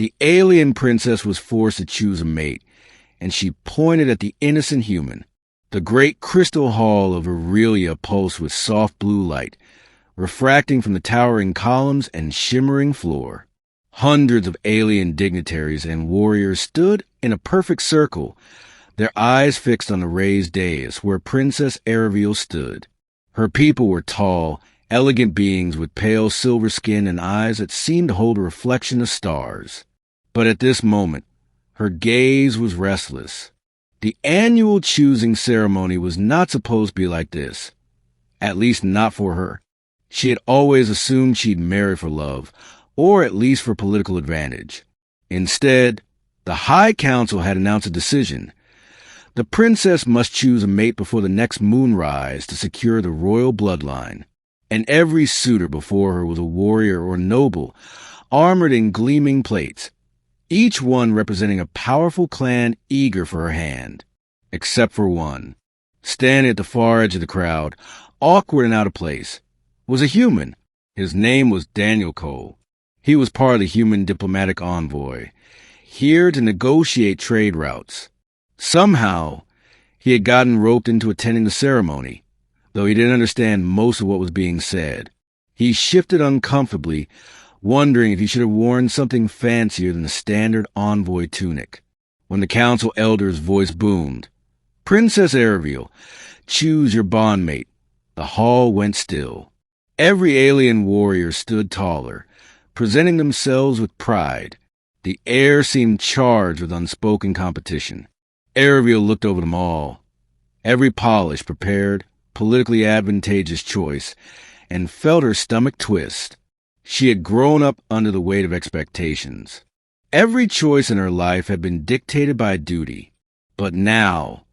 The alien princess was forced to choose a mate, and she pointed at the innocent human. The great crystal hall of Aurelia pulsed with soft blue light, refracting from the towering columns and shimmering floor. Hundreds of alien dignitaries and warriors stood in a perfect circle, their eyes fixed on the raised dais where Princess Araviel stood. Her people were tall, elegant beings with pale silver skin and eyes that seemed to hold a reflection of stars. But at this moment, her gaze was restless. The annual choosing ceremony was not supposed to be like this. At least not for her. She had always assumed she'd marry for love, or at least for political advantage. Instead, the High Council had announced a decision. The princess must choose a mate before the next moonrise to secure the royal bloodline, and every suitor before her was a warrior or noble, armored in gleaming plates, each one representing a powerful clan eager for her hand. Except for one. Standing at the far edge of the crowd, awkward and out of place, was a human. His name was Daniel Cole. He was part of the human diplomatic envoy, here to negotiate trade routes. Somehow, he had gotten roped into attending the ceremony, though he didn't understand most of what was being said. He shifted uncomfortably, wondering if he should have worn something fancier than the standard envoy tunic. When the council elder's voice boomed, "Princess Araviel, choose your bondmate," the hall went still. Every alien warrior stood taller, presenting themselves with pride. The air seemed charged with unspoken competition. Araviel looked over them all, every polished, prepared, politically advantageous choice, and felt her stomach twist. She had grown up under the weight of expectations. Every choice in her life had been dictated by duty. But now,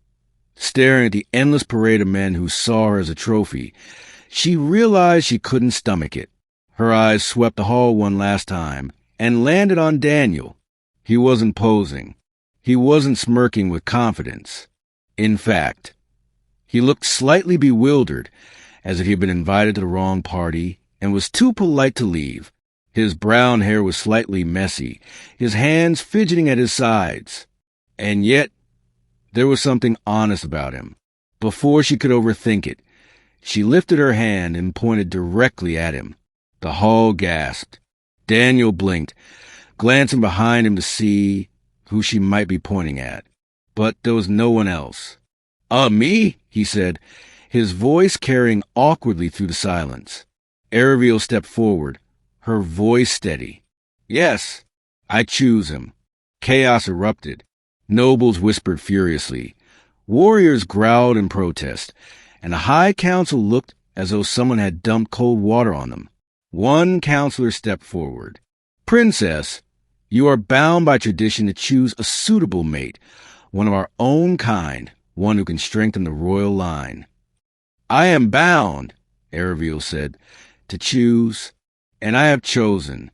staring at the endless parade of men who saw her as a trophy, she realized she couldn't stomach it. Her eyes swept the hall one last time and landed on Daniel. He wasn't posing. He wasn't smirking with confidence. In fact, he looked slightly bewildered, as if he had been invited to the wrong party and was too polite to leave. His brown hair was slightly messy, his hands fidgeting at his sides. And yet, there was something honest about him. Before she could overthink it, she lifted her hand and pointed directly at him. The hall gasped. Daniel blinked, glancing behind him to see who she might be pointing at. But there was no one else. Me?" he said, his voice carrying awkwardly through the silence. Araviel stepped forward, her voice steady. "Yes, I choose him." Chaos erupted. Nobles whispered furiously. Warriors growled in protest, and the High Council looked as though someone had dumped cold water on them. One counselor stepped forward. "Princess, you are bound by tradition to choose a suitable mate, one of our own kind, one who can strengthen the royal line." "I am bound," Araviel said, "to choose, and I have chosen."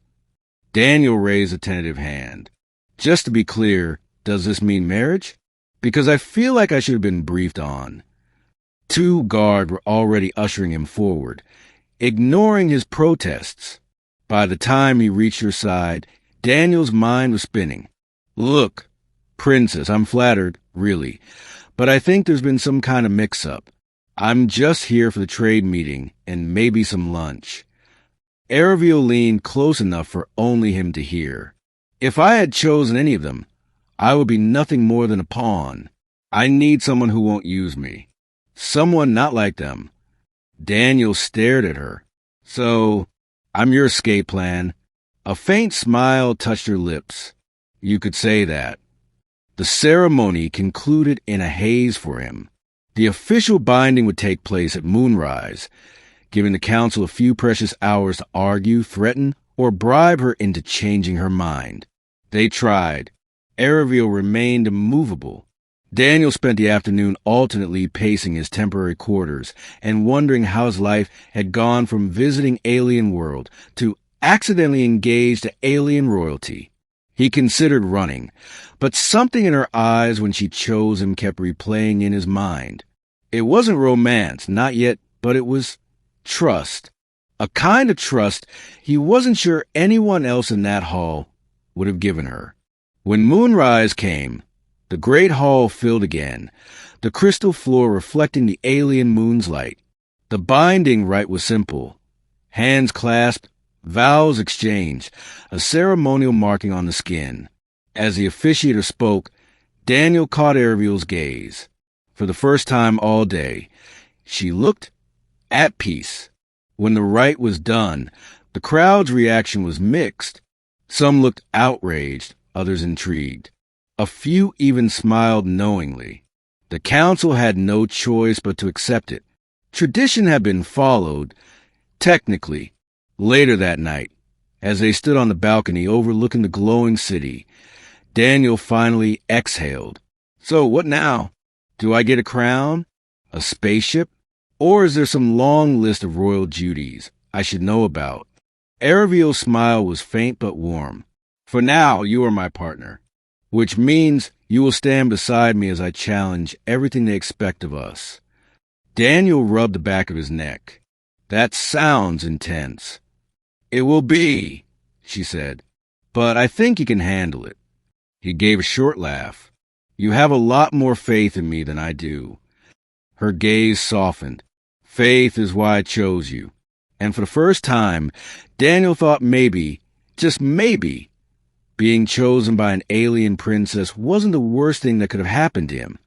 Daniel raised a tentative hand. "Just to be clear, does this mean marriage? Because I feel like I should have been briefed on." Two guards were already ushering him forward, ignoring his protests. By the time he reached her side, Daniel's mind was spinning. "Look, Princess, I'm flattered, really, but I think there's been some kind of mix-up. I'm just here for the trade meeting and maybe some lunch." Araviel leaned close enough for only him to hear. "If I had chosen any of them, I would be nothing more than a pawn. I need someone who won't use me. Someone not like them." Daniel stared at her. "So, I'm your escape plan." A faint smile touched her lips. You could say that. The ceremony concluded in a haze for him. The official binding would take place at moonrise, giving the council a few precious hours to argue, threaten, or bribe her into changing her mind. They tried. Araviel remained immovable. Daniel spent the afternoon alternately pacing his temporary quarters and wondering how his life had gone from visiting alien world to accidentally engaged to alien royalty. He considered running, but something in her eyes when she chose him kept replaying in his mind. It wasn't romance, not yet, but it was trust. A kind of trust he wasn't sure anyone else in that hall would have given her. When moonrise came, the great hall filled again, the crystal floor reflecting the alien moon's light. The binding rite was simple. Hands clasped, vows exchanged, a ceremonial marking on the skin. As the officiator spoke, Daniel caught Ariel's gaze. For the first time all day, she looked at peace. When the rite was done, the crowd's reaction was mixed. Some looked outraged, others intrigued. A few even smiled knowingly. The council had no choice but to accept it. Tradition had been followed, technically. Later that night, as they stood on the balcony overlooking the glowing city, Daniel finally exhaled. So what now? Do I get a crown? A spaceship? Or is there some long list of royal duties I should know about? Araviel's smile was faint but warm. For now, you are my partner, which means you will stand beside me as I challenge everything they expect of us. Daniel rubbed the back of his neck. That sounds intense. It will be, she said, but I think you can handle it. He gave a short laugh. You have a lot more faith in me than I do. Her gaze softened. Faith is why I chose you. And for the first time, Daniel thought maybe, just maybe, being chosen by an alien princess wasn't the worst thing that could have happened to him.